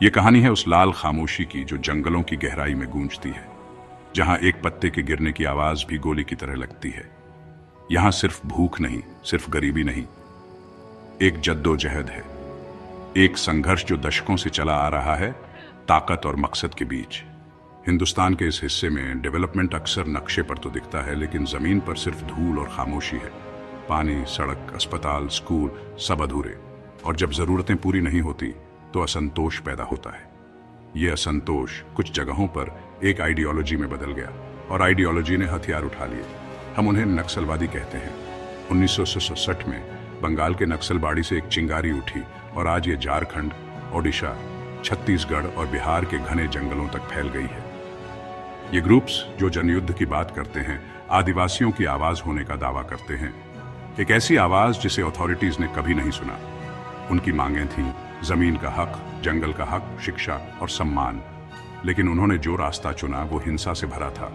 ये कहानी है उस लाल खामोशी की जो जंगलों की गहराई में गूंजती है, जहां एक पत्ते के गिरने की आवाज भी गोली की तरह लगती है। यहां सिर्फ भूख नहीं, सिर्फ गरीबी नहीं, एक जद्दोजहद है, एक संघर्ष जो दशकों से चला आ रहा है, ताकत और मकसद के बीच। हिंदुस्तान के इस हिस्से में डेवलपमेंट अक्सर नक्शे पर तो दिखता है, लेकिन जमीन पर सिर्फ धूल और खामोशी है। पानी, सड़क, अस्पताल, स्कूल, सब अधूरे। और जब जरूरतें पूरी नहीं होती तो असंतोष पैदा होता है। ये असंतोष कुछ जगहों पर एक आइडियोलॉजी में बदल गया और आइडियोलॉजी ने हथियार उठा लिए। हम उन्हें नक्सलवादी कहते हैं। 1967 में बंगाल के नक्सलबाड़ी से एक चिंगारी उठी और आज ये झारखंड, ओडिशा, छत्तीसगढ़ और बिहार के घने जंगलों तक फैल गई है। ये ग्रुप्स जो जनयुद्ध की बात करते हैं, आदिवासियों की आवाज होने का दावा करते हैं, एक ऐसी आवाज जिसे अथॉरिटीज ने कभी नहीं सुना। उनकी मांगें थीं जमीन का हक, जंगल का हक, शिक्षा और सम्मान, लेकिन उन्होंने जो रास्ता चुना वो हिंसा से भरा था।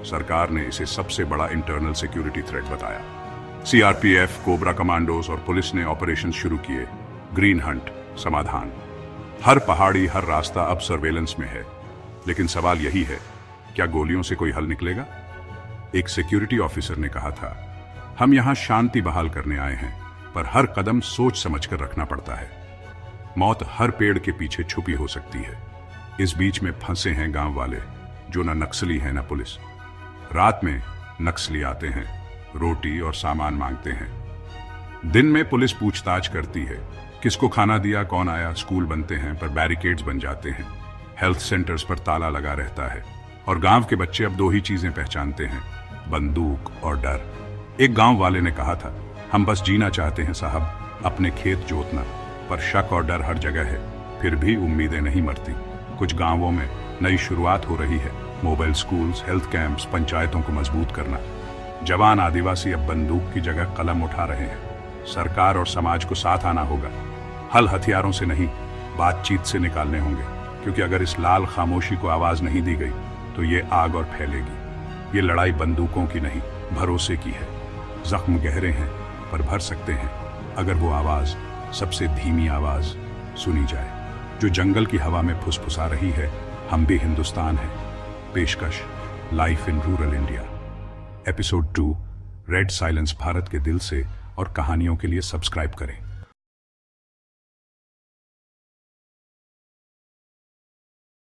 सरकार ने इसे सबसे बड़ा इंटरनल सिक्योरिटी थ्रेट बताया। सीआरपीएफ, कोबरा कमांडोज और पुलिस ने ऑपरेशन शुरू किए। ग्रीन हंट, समाधान। हर पहाड़ी, हर रास्ता अब सर्वेलेंस में है। लेकिन सवाल यही है, क्या गोलियों से कोई हल निकलेगा? एक सिक्योरिटी ऑफिसर ने कहा था, हम यहां शांति बहाल करने आए हैं, पर हर कदम सोच समझकर रखना पड़ता है। मौत हर पेड़ के पीछे छुपी हो सकती है। इस बीच में फंसे हैं गांव वाले, जो न नक्सली हैं न पुलिस। रात में नक्सली आते हैं, रोटी और सामान मांगते हैं। दिन में पुलिस पूछताछ करती है, किसको खाना दिया, कौन आया। स्कूल बनते हैं पर बैरिकेड्स बन जाते हैं। हेल्थ सेंटर्स पर ताला लगा रहता है। और गांव के बच्चे अब दो ही चीजें पहचानते हैं, बंदूक और डर। एक गांव वाले ने कहा था, हम बस जीना चाहते हैं साहब, अपने खेत जोतना। पर शक और डर हर जगह है, फिर भी उम्मीदें नहीं मरती। कुछ गांवों में नई शुरुआत हो रही है। मोबाइल स्कूल्स, हेल्थ कैंप्स, पंचायतों को मजबूत करना। जवान आदिवासी अब बंदूक की जगह कलम उठा रहे हैं। सरकार और समाज को साथ आना होगा। हल हथियारों से नहीं, बातचीत से निकालने होंगे, क्योंकि अगर इस लाल खामोशी को आवाज नहीं दी गई तो ये आग और फैलेगी। ये लड़ाई बंदूकों की नहीं, भरोसे की है। जख्म गहरे हैं पर भर सकते हैं, अगर वो आवाज, सबसे धीमी आवाज सुनी जाए, जो जंगल की हवा में फुसफुसा रही है। हम भी हिंदुस्तान हैं। पेशकश life in rural India, episode 2, red silence. Bharat के दिल से और कहानियों के लिए सब्सक्राइब करें।